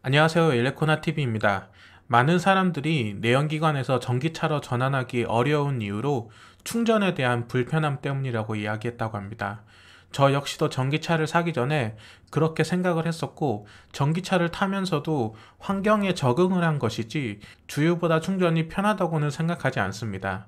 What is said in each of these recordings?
안녕하세요. 일레코나TV입니다. 많은 사람들이 내연기관에서 전기차로 전환하기 어려운 이유로 충전에 대한 불편함 때문이라고 이야기했다고 합니다. 저 역시도 전기차를 사기 전에 그렇게 생각을 했었고, 전기차를 타면서도 환경에 적응을 한 것이지 주유보다 충전이 편하다고는 생각하지 않습니다.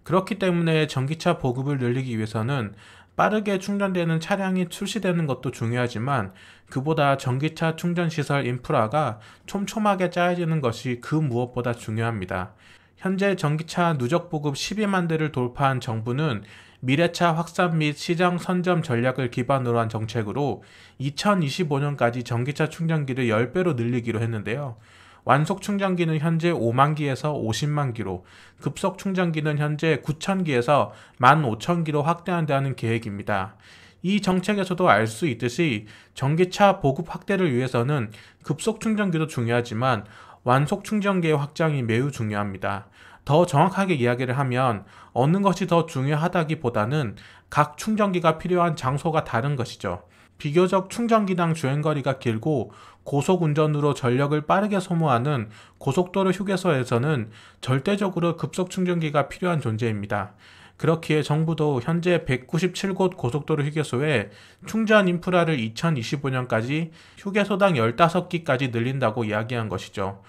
그렇기 때문에 전기차 보급을 늘리기 위해서는 빠르게 충전되는 차량이 출시되는 것도 중요하지만, 그보다 전기차 충전시설 인프라가 촘촘하게 짜여지는 것이 그 무엇보다 중요합니다. 현재 전기차 누적 보급 12만 대를 돌파한 정부는 미래차 확산 및 시장 선점 전략을 기반으로 한 정책으로 2025년까지 전기차 충전기를 10배로 늘리기로 했는데요. 완속 충전기는 현재 5만 기에서 50만 기로, 급속 충전기는 현재 9천 기에서 15,000기로 확대한다는 계획입니다. 이 정책에서도 알 수 있듯이 전기차 보급 확대를 위해서는 급속 충전기도 중요하지만 완속 충전기의 확장이 매우 중요합니다. 더 정확하게 이야기를 하면 어느 것이 더 중요하다기보다는 각 충전기가 필요한 장소가 다른 것이죠. 비교적 충전기당 주행거리가 길고 고속 운전으로 전력을 빠르게 소모하는 고속도로 휴게소에서는 절대적으로 급속 충전기가 필요한 존재입니다. 그렇기에 정부도 현재 197곳 고속도로 휴게소에 충전 인프라를 2025년까지 휴게소당 15기까지 늘린다고 이야기한 것이죠.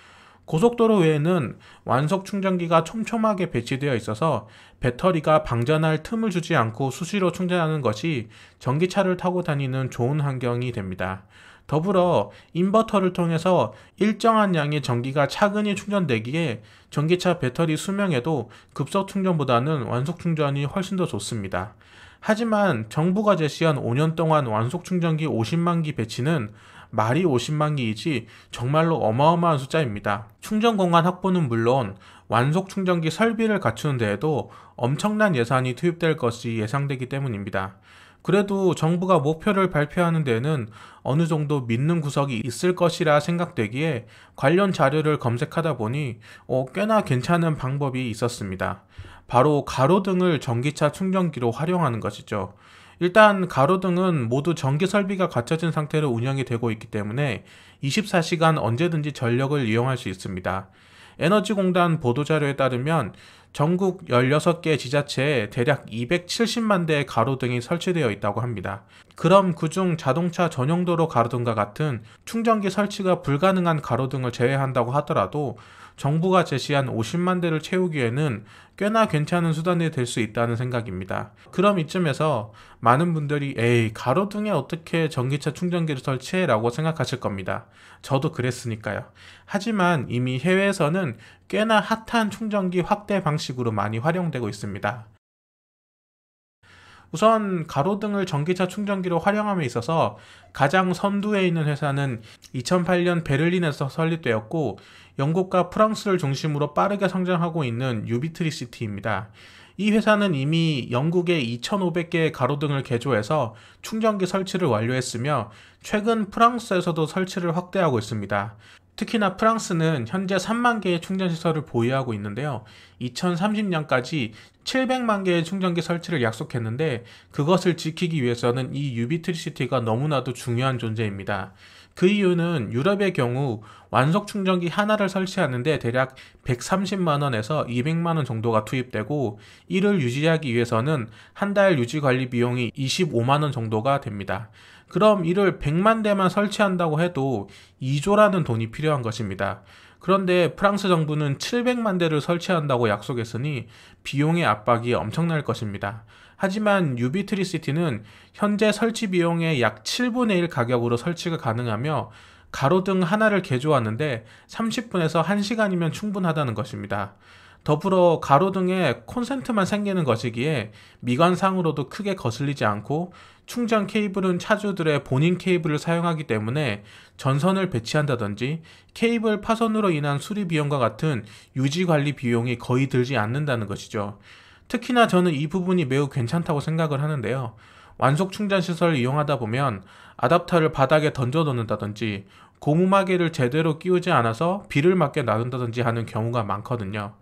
고속도로 외에는 완속 충전기가 촘촘하게 배치되어 있어서 배터리가 방전할 틈을 주지 않고 수시로 충전하는 것이 전기차를 타고 다니는 좋은 환경이 됩니다. 더불어 인버터를 통해서 일정한 양의 전기가 차근히 충전되기에 전기차 배터리 수명에도 급속 충전보다는 완속 충전이 훨씬 더 좋습니다. 하지만 정부가 제시한 5년 동안 완속 충전기 50만 기 배치는 말이 50만 기이지 정말로 어마어마한 숫자입니다. 충전 공간 확보는 물론 완속 충전기 설비를 갖추는 데에도 엄청난 예산이 투입될 것이 예상되기 때문입니다. 그래도 정부가 목표를 발표하는 데에는 어느 정도 믿는 구석이 있을 것이라 생각되기에 관련 자료를 검색하다 보니 꽤나 괜찮은 방법이 있었습니다. 바로 가로등을 전기차 충전기로 활용하는 것이죠. 일단 가로등은 모두 전기 설비가 갖춰진 상태로 운영이 되고 있기 때문에 24시간 언제든지 전력을 이용할 수 있습니다. 에너지공단 보도자료에 따르면 전국 16개 지자체에 대략 270만 대의 가로등이 설치되어 있다고 합니다. 그럼 그중 자동차 전용도로 가로등과 같은 충전기 설치가 불가능한 가로등을 제외한다고 하더라도 정부가 제시한 50만 대를 채우기에는 꽤나 괜찮은 수단이 될 수 있다는 생각입니다. 그럼 이쯤에서 많은 분들이 에이, 가로등에 어떻게 전기차 충전기를 설치해? 라고 생각하실 겁니다. 저도 그랬으니까요. 하지만 이미 해외에서는 꽤나 핫한 충전기 확대 방식으로 많이 활용되고 있습니다. 우선 가로등을 전기차 충전기로 활용함에 있어서 가장 선두에 있는 회사는 2008년 베를린에서 설립되었고, 영국과 프랑스를 중심으로 빠르게 성장하고 있는 유비트리시티입니다. 이 회사는 이미 영국에 2,500개의 가로등을 개조해서 충전기 설치를 완료했으며, 최근 프랑스에서도 설치를 확대하고 있습니다. 특히나 프랑스는 현재 3만 개의 충전시설을 보유하고 있는데요. 2030년까지 700만 개의 충전기 설치를 약속했는데, 그것을 지키기 위해서는 이 유비트리시티가 너무나도 중요한 존재입니다. 그 이유는 유럽의 경우 완속 충전기 하나를 설치하는데 대략 130만 원에서 200만 원 정도가 투입되고, 이를 유지하기 위해서는 한 달 유지 관리 비용이 25만 원 정도가 됩니다. 그럼 이를 100만 대만 설치한다고 해도 2조라는 돈이 필요한 것입니다. 그런데 프랑스 정부는 700만 대를 설치한다고 약속했으니 비용의 압박이 엄청날 것입니다. 하지만 유비트리시티는 현재 설치 비용의 약 7분의 1 가격으로 설치가 가능하며, 가로등 하나를 개조하는데 30분에서 1시간이면 충분하다는 것입니다. 더불어 가로등에 콘센트만 생기는 것이기에 미관상으로도 크게 거슬리지 않고, 충전 케이블은 차주들의 본인 케이블을 사용하기 때문에 전선을 배치한다든지 케이블 파손으로 인한 수리 비용과 같은 유지 관리 비용이 거의 들지 않는다는 것이죠. 특히나 저는 이 부분이 매우 괜찮다고 생각을 하는데요. 완속 충전 시설을 이용하다 보면 아답터를 바닥에 던져 놓는다든지 고무마개를 제대로 끼우지 않아서 비를 맞게 놔둔다든지 하는 경우가 많거든요.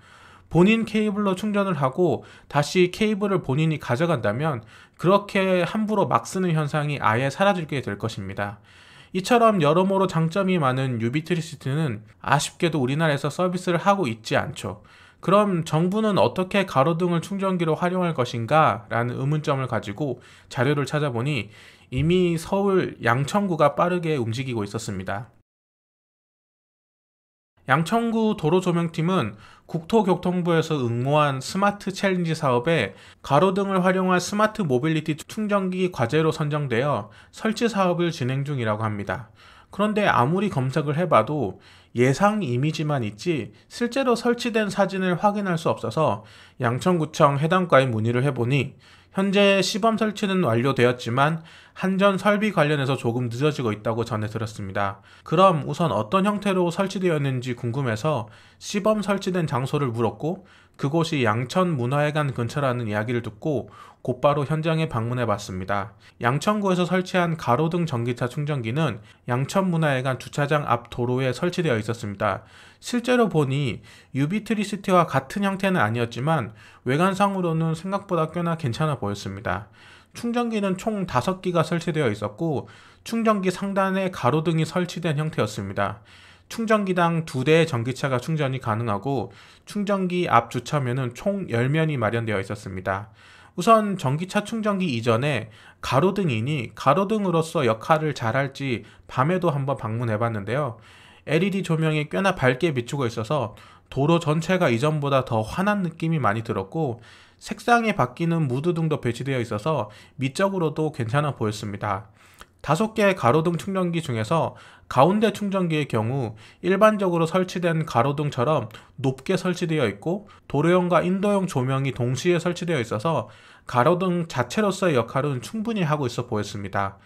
본인 케이블로 충전을 하고 다시 케이블을 본인이 가져간다면 그렇게 함부로 막 쓰는 현상이 아예 사라지게 될 것입니다. 이처럼 여러모로 장점이 많은 유비트리시티는 아쉽게도 우리나라에서 서비스를 하고 있지 않죠. 그럼 정부는 어떻게 가로등을 충전기로 활용할 것인가? 라는 의문점을 가지고 자료를 찾아보니 이미 서울 양천구가 빠르게 움직이고 있었습니다. 양천구 도로조명팀은 국토교통부에서 응모한 스마트 챌린지 사업에 가로등을 활용한 스마트 모빌리티 충전기 과제로 선정되어 설치 사업을 진행 중이라고 합니다. 그런데 아무리 검색을 해봐도 예상 이미지만 있지 실제로 설치된 사진을 확인할 수 없어서 양천구청 해당과에 문의를 해보니 현재 시범 설치는 완료되었지만 한전 설비 관련해서 조금 늦어지고 있다고 전해 들었습니다. 그럼 우선 어떤 형태로 설치되었는지 궁금해서 시범 설치된 장소를 물었고 그곳이 양천문화회관 근처라는 이야기를 듣고 곧바로 현장에 방문해 봤습니다. 양천구에서 설치한 가로등 전기차 충전기는 양천문화회관 주차장 앞 도로에 설치되어 있었습니다. 실제로 보니 유비트리시티와 같은 형태는 아니었지만 외관상으로는 생각보다 꽤나 괜찮아 보였습니다. 충전기는 총 5기가 설치되어 있었고 충전기 상단에 가로등이 설치된 형태였습니다. 충전기당 2대의 전기차가 충전이 가능하고 충전기 앞 주차면은 총 10면이 마련되어 있었습니다. 우선 전기차 충전기 이전에 가로등이니 가로등으로서 역할을 잘할지 밤에도 한번 방문해 봤는데요. LED 조명이 꽤나 밝게 비추고 있어서 도로 전체가 이전보다 더 환한 느낌이 많이 들었고 색상이 바뀌는 무드등도 배치되어 있어서 미적으로도 괜찮아 보였습니다. 5개의 가로등 충전기 중에서 가운데 충전기의 경우 일반적으로 설치된 가로등처럼 높게 설치되어 있고 도로용과 인도용 조명이 동시에 설치되어 있어서 가로등 자체로서의 역할은 충분히 하고 있어 보였습니다.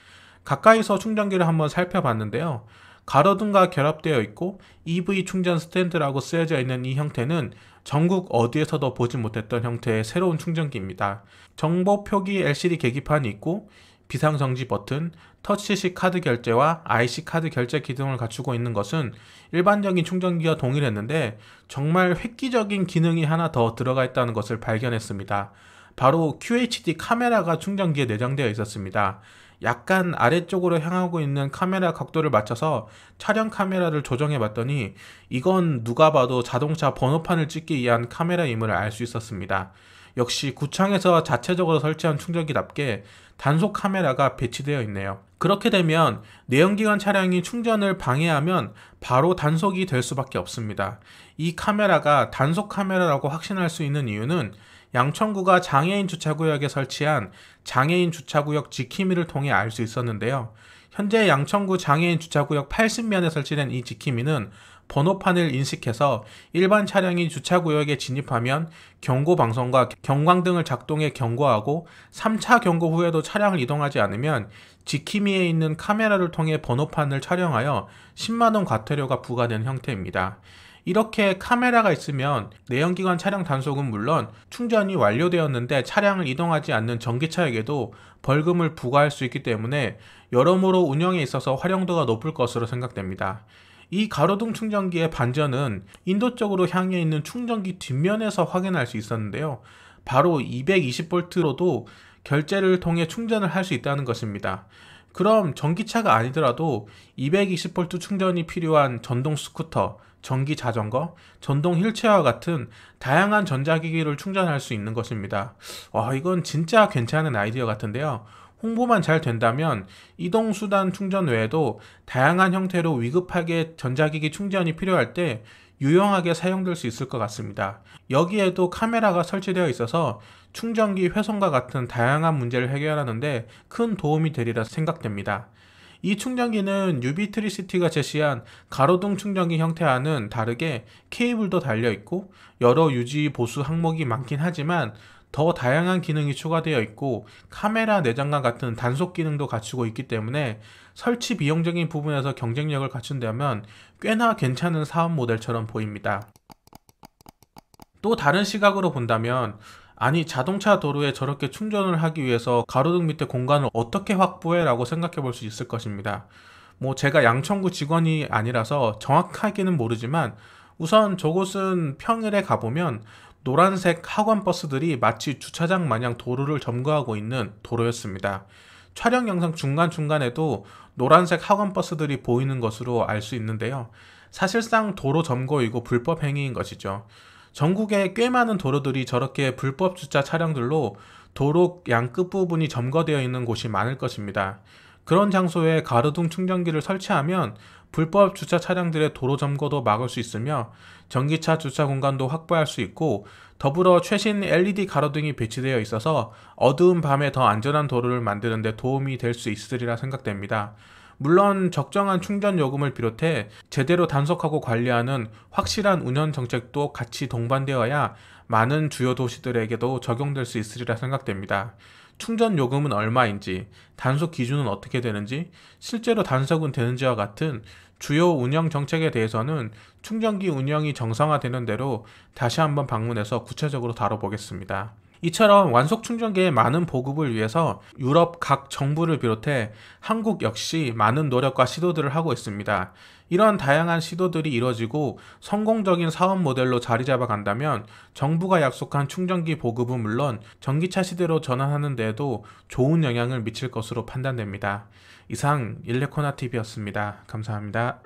가까이서 충전기를 한번 살펴봤는데요. 가로등과 결합되어 있고 EV 충전 스탠드라고 쓰여져 있는 이 형태는 전국 어디에서도 보지 못했던 형태의 새로운 충전기입니다. 정보 표기 LCD 계기판이 있고 비상정지 버튼, 터치식 카드 결제와 IC 카드 결제 기능을 갖추고 있는 것은 일반적인 충전기와 동일했는데 정말 획기적인 기능이 하나 더 들어가 있다는 것을 발견했습니다. 바로 QHD 카메라가 충전기에 내장되어 있었습니다. 약간 아래쪽으로 향하고 있는 카메라 각도를 맞춰서 촬영 카메라를 조정해 봤더니 이건 누가 봐도 자동차 번호판을 찍기 위한 카메라임을 알 수 있었습니다. 역시 구청에서 자체적으로 설치한 충전기답게 단속 카메라가 배치되어 있네요. 그렇게 되면 내연기관 차량이 충전을 방해하면 바로 단속이 될 수밖에 없습니다. 이 카메라가 단속 카메라라고 확신할 수 있는 이유는 양천구가 장애인 주차구역에 설치한 장애인 주차구역 지킴이를 통해 알 수 있었는데요. 현재 양천구 장애인 주차구역 80면에 설치된 이 지킴이는 번호판을 인식해서 일반 차량이 주차구역에 진입하면 경고방송과 경광등을 작동해 경고하고 3차 경고 후에도 차량을 이동하지 않으면 지킴이에 있는 카메라를 통해 번호판을 촬영하여 10만원 과태료가 부과되는 형태입니다. 이렇게 카메라가 있으면 내연기관 차량 단속은 물론 충전이 완료되었는데 차량을 이동하지 않는 전기차에게도 벌금을 부과할 수 있기 때문에 여러모로 운영에 있어서 활용도가 높을 것으로 생각됩니다. 이 가로등 충전기의 반전은 인도 쪽으로 향해 있는 충전기 뒷면에서 확인할 수 있었는데요. 바로 220V로도 결제를 통해 충전을 할 수 있다는 것입니다. 그럼 전기차가 아니더라도 220V 충전이 필요한 전동 스쿠터, 전기 자전거, 전동 휠체어와 같은 다양한 전자기기를 충전할 수 있는 것입니다. 이건 진짜 괜찮은 아이디어 같은데요. 홍보만 잘 된다면 이동수단 충전 외에도 다양한 형태로 위급하게 전자기기 충전이 필요할 때 유용하게 사용될 수 있을 것 같습니다. 여기에도 카메라가 설치되어 있어서 충전기 훼손과 같은 다양한 문제를 해결하는데 큰 도움이 되리라 생각됩니다. 이 충전기는 유비트리시티가 제시한 가로등 충전기 형태와는 다르게 케이블도 달려있고 여러 유지 보수 항목이 많긴 하지만 더 다양한 기능이 추가되어 있고 카메라 내장과 같은 단속 기능도 갖추고 있기 때문에 설치 비용적인 부분에서 경쟁력을 갖춘다면 꽤나 괜찮은 사업 모델처럼 보입니다. 또 다른 시각으로 본다면 아니 자동차 도로에 저렇게 충전을 하기 위해서 가로등 밑에 공간을 어떻게 확보해? 라고 생각해 볼 수 있을 것입니다. 제가 양천구 직원이 아니라서 정확하게는 모르지만 우선 저곳은 평일에 가보면 노란색 학원 버스들이 마치 주차장 마냥 도로를 점거하고 있는 도로였습니다. 촬영 영상 중간중간에도 노란색 학원버스들이 보이는 것으로 알 수 있는데요. 사실상 도로 점거이고 불법 행위인 것이죠. 전국에 꽤 많은 도로들이 저렇게 불법 주차 차량들로 도로 양 끝부분이 점거되어 있는 곳이 많을 것입니다. 그런 장소에 가로등 충전기를 설치하면 불법 주차 차량들의 도로 점거도 막을 수 있으며 전기차 주차 공간도 확보할 수 있고, 더불어 최신 LED 가로등이 배치되어 있어서 어두운 밤에 더 안전한 도로를 만드는 데 도움이 될 수 있으리라 생각됩니다. 물론 적정한 충전 요금을 비롯해 제대로 단속하고 관리하는 확실한 운영 정책도 같이 동반되어야 많은 주요 도시들에게도 적용될 수 있으리라 생각됩니다. 충전 요금은 얼마인지, 단속 기준은 어떻게 되는지, 실제로 단속은 되는지와 같은 주요 운영 정책에 대해서는 충전기 운영이 정상화되는 대로 다시 한번 방문해서 구체적으로 다뤄보겠습니다. 이처럼 완속 충전기의 많은 보급을 위해서 유럽 각 정부를 비롯해 한국 역시 많은 노력과 시도들을 하고 있습니다. 이런 다양한 시도들이 이뤄지고 성공적인 사업 모델로 자리 잡아 간다면 정부가 약속한 충전기 보급은 물론 전기차 시대로 전환하는 데에도 좋은 영향을 미칠 것으로 판단됩니다. 이상 일레코나TV였습니다. 감사합니다.